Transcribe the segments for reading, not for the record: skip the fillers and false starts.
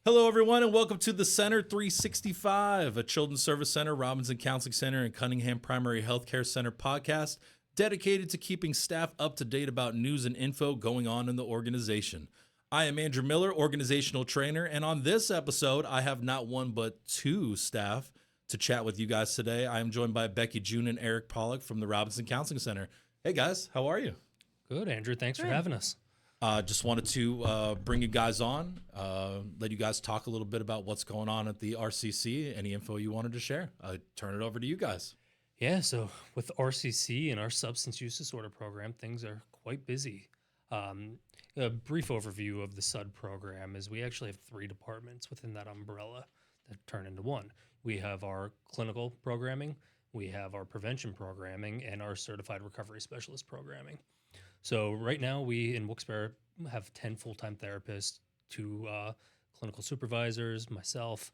Hello, everyone, and welcome to the Center 365, a Children's Service Center, Robinson Counseling Center, and Cunningham Primary Healthcare Center podcast dedicated to keeping staff up to date about news and info going on in the organization. I am Andrew Miller, organizational trainer, and on this episode, I have not one but two staff to chat with you guys today. I am joined by Beccie June and Eric Pollick from the Robinson Counseling Center. Hey, guys, how are you? Good, Andrew. Thanks for having us. Just wanted to bring you guys on, let you guys talk a little bit about what's going on at the RCC, any info you wanted to share. I turn it over to you guys. Yeah, so with RCC and our substance use disorder program, things are quite busy. A brief overview of the SUD program is we actually have three departments within that umbrella that turn into one. We have our clinical programming, we have our prevention programming, and our certified recovery specialist programming. So right now we in Wilkes-Barre have 10 full-time therapists, two clinical supervisors, myself.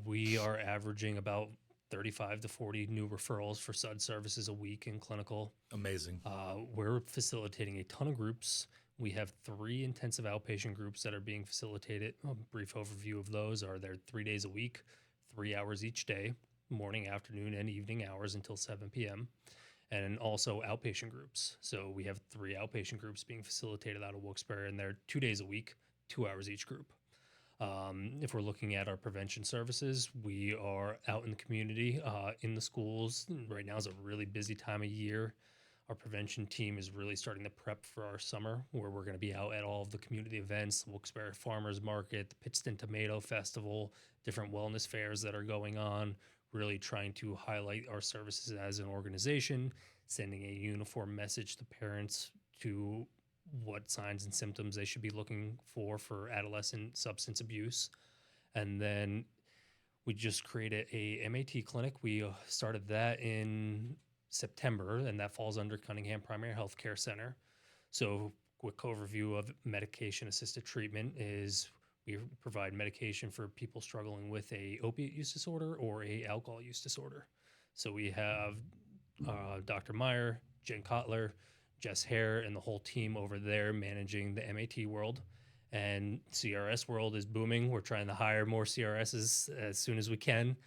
We are averaging about 35 to 40 new referrals for SUD services a week in clinical. Amazing. We're facilitating a ton of groups. We have 3 intensive outpatient groups that are being facilitated. A brief overview of those are they're 3 days a week, 3 hours each day, morning, afternoon, and evening hours until 7 p.m. And also outpatient groups. So we have 3 outpatient groups being facilitated out of Wilkes-Barre, and they're 2 days a week, 2 hours each group. If we're looking at our prevention services, we are out in the community, in the schools. Right now is a really busy time of year. Our prevention team is really starting to prep for our summer, where we're going to be out at all of the community events, the Wilkes-Barre Farmers Market, the Pittston Tomato Festival, different wellness fairs that are going on, really trying to highlight our services as an organization, sending a uniform message to parents to what signs and symptoms they should be looking for adolescent substance abuse. And then we just created a MAT clinic. We started that in September, and that falls under Cunningham Primary Healthcare Center. So quick overview of medication-assisted treatment is we provide medication for people struggling with a opiate use disorder or a alcohol use disorder. So we have Dr. Meyer, Jen Kotler, Jess Hare, and the whole team over there managing the MAT world. And CRS world is booming. We're trying to hire more CRSs as soon as we can.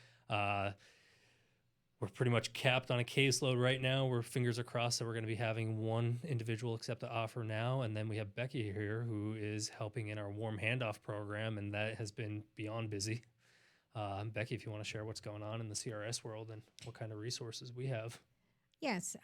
We're pretty much capped on a caseload right now. We're fingers are crossed that we're going to be having one individual accept the offer now. And then we have Beccie here, who is helping in our warm handoff program, and that has been beyond busy. Beccie, if you want to share what's going on in the CRS world and what kind of resources we have. Yes.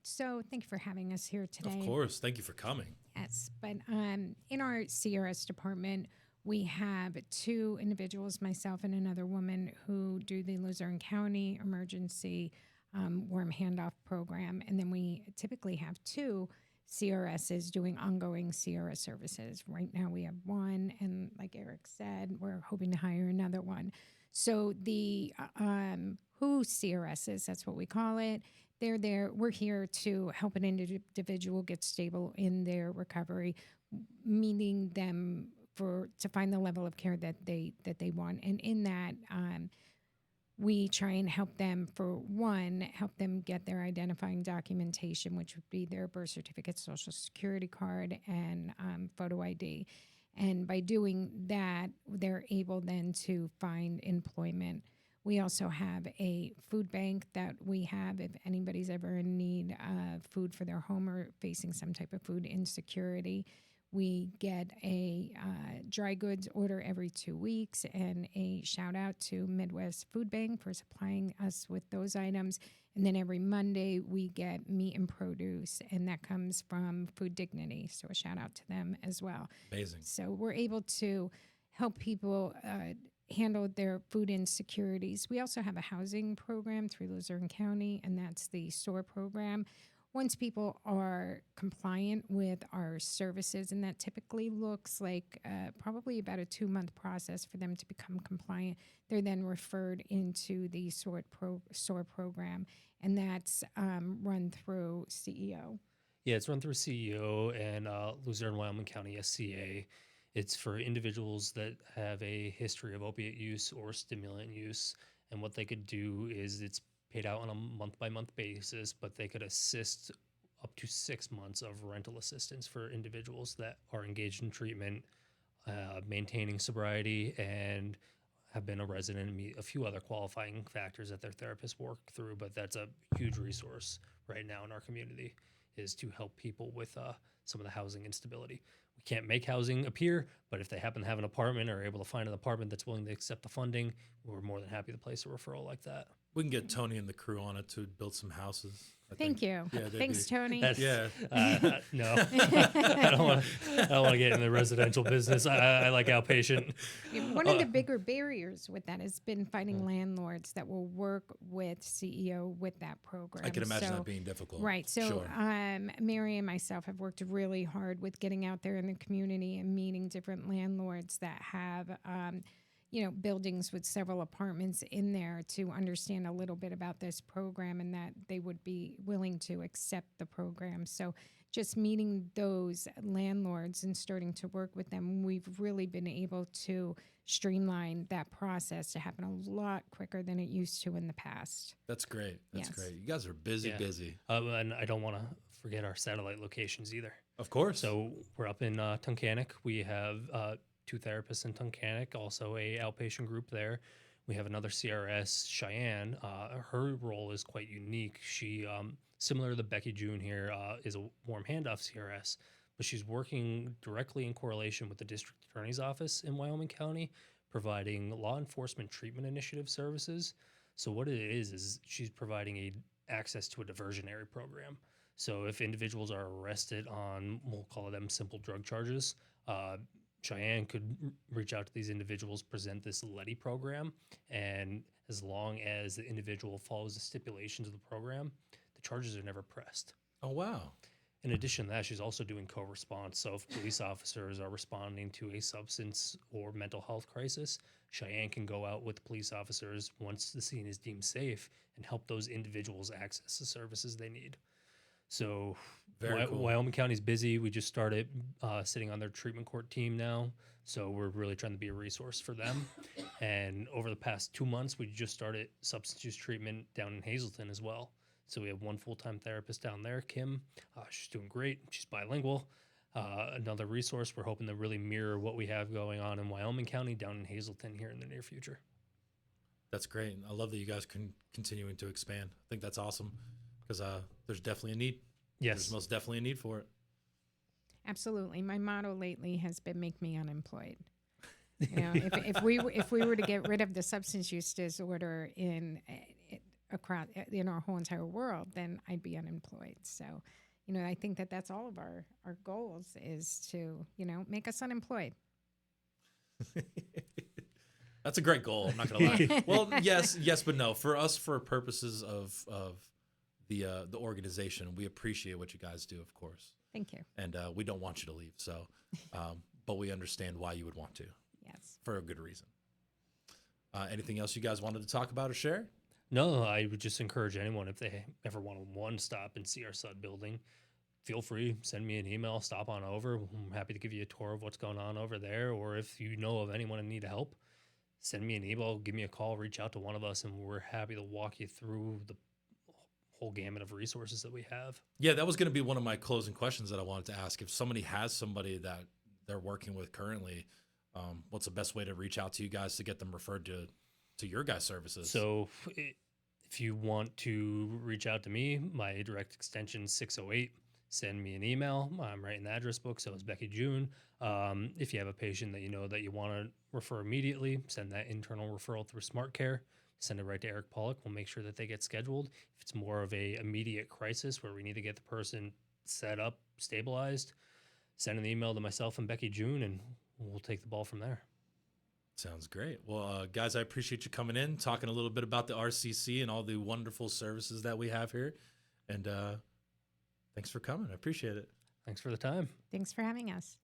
So thank you for having us here today. Of course. Thank you for coming. Yes. But in our CRS department, we have 2 individuals, myself and another woman, who do the Luzerne County Emergency Warm Handoff Program. And then we typically have 2 CRSs doing ongoing CRS services. Right now we have 1, and like Eric said, we're hoping to hire another one. So the WHO CRSs, that's what we call it, they're there. We're here to help an individual get stable in their recovery, meeting them to find the level of care that they want. And in that, we try and help them, for one, help them get their identifying documentation, which would be their birth certificate, social security card, and photo ID. And by doing that, they're able then to find employment. We also have a food bank that we have if anybody's ever in need of food for their home or facing some type of food insecurity. We get a dry goods order every 2 weeks, and a shout out to Midwest Food Bank for supplying us with those items. And then every Monday we get meat and produce, and that comes from Food Dignity. So a shout out to them as well. Amazing. So we're able to help people handle their food insecurities. We also have a housing program through Luzerne County, and that's the SOAR program. Once people are compliant with our services, and that typically looks like probably about a 2-month process for them to become compliant, they're then referred into the SOAR program, and that's run through CEO. Yeah, it's run through CEO and Luzerne, Wyoming County SCA. It's for individuals that have a history of opiate use or stimulant use, and what they could do is it's paid out on a month-by-month basis, but they could assist up to 6 months of rental assistance for individuals that are engaged in treatment maintaining sobriety, and have been a resident and meet a few other qualifying factors that their therapists work through. But that's a huge resource right now in our community, is to help people with some of the housing instability. We can't make housing appear, but if they happen to have an apartment or are able to find an apartment that's willing to accept the funding, we're more than happy to place a referral like that. We can get Tony and the crew on it to build some houses. Thank you. Yeah, Thanks, Tony. Yeah. No, I don't want to get in the residential business. I like outpatient. One of the bigger barriers with that has been finding landlords that will work with CEO with that program. I can imagine that being difficult. Right. So Sure. Mary and myself have worked really hard with getting out there in the community and meeting different landlords that have buildings with several apartments in there to understand a little bit about this program and that they would be willing to accept the program. So just meeting those landlords and starting to work with them, we've really been able to streamline that process to happen a lot quicker than it used to in the past. That's great. That's Yes. great. You guys are busy. And I don't want to forget our satellite locations either. Of course. So we're up in Tunkhannock. We have 2 therapists in Tunkhannock, also a outpatient group there. We have another CRS, Cheyenne. Her role is quite unique. She, similar to Beccie June here, is a warm handoff CRS, but she's working directly in correlation with the district attorney's office in Wyoming County, providing law enforcement treatment initiative services. So what it is she's providing access to a diversionary program. So if individuals are arrested on, we'll call them simple drug charges, Cheyenne could reach out to these individuals, present this LETI program, and as long as the individual follows the stipulations of the program, the charges are never pressed. Oh, wow. In addition to that, she's also doing co-response. So if police officers are responding to a substance or mental health crisis, Cheyenne can go out with police officers once the scene is deemed safe and help those individuals access the services they need. So Very cool. Wyoming County's busy. We just started sitting on their treatment court team now. So we're really trying to be a resource for them. And over the past 2 months, we just started substance use treatment down in Hazleton as well. So we have one full-time therapist down there, Kim. She's doing great. She's bilingual. Another resource, we're hoping to really mirror what we have going on in Wyoming County down in Hazleton here in the near future. That's great. I love that you guys can continuing to expand. I think that's awesome because there's definitely a need. Yes. There's most definitely a need for it. Absolutely. My motto lately has been "Make me unemployed." If we were to get rid of the substance use disorder in our whole entire world, then I'd be unemployed. So, I think that that's all of our goals is to make us unemployed. That's a great goal. I'm not gonna lie. Well, yes, but no. For us, for purposes of the organization, we appreciate what you guys do, of course. Thank you. And we don't want you to leave. So, but we understand why you would want to. Yes. For a good reason. Anything else you guys wanted to talk about or share? No, I would just encourage anyone, if they ever want to one stop and see our SUD building, feel free, send me an email, stop on over. I'm happy to give you a tour of what's going on over there. Or if you know of anyone in need of help, send me an email, give me a call, reach out to one of us, and we're happy to walk you through the whole gamut of resources that we have. Yeah, that was going to be one of my closing questions that I wanted to ask. If somebody has somebody that they're working with currently, what's the best way to reach out to you guys to get them referred to your guys' services? So if you want to reach out to me, my direct extension 608. Send me an email. I'm right in the address book, so it's Beccie June. If you have a patient that you know that you want to refer immediately, send that internal referral through SmartCare. Send it right to Eric Pollick. We'll make sure that they get scheduled. If it's more of a immediate crisis where we need to get the person set up, stabilized, send an email to myself and Beccie June, and we'll take the ball from there. Sounds great. Well, guys, I appreciate you coming in, talking a little bit about the RCC and all the wonderful services that we have here. And thanks for coming. I appreciate it. Thanks for the time. Thanks for having us.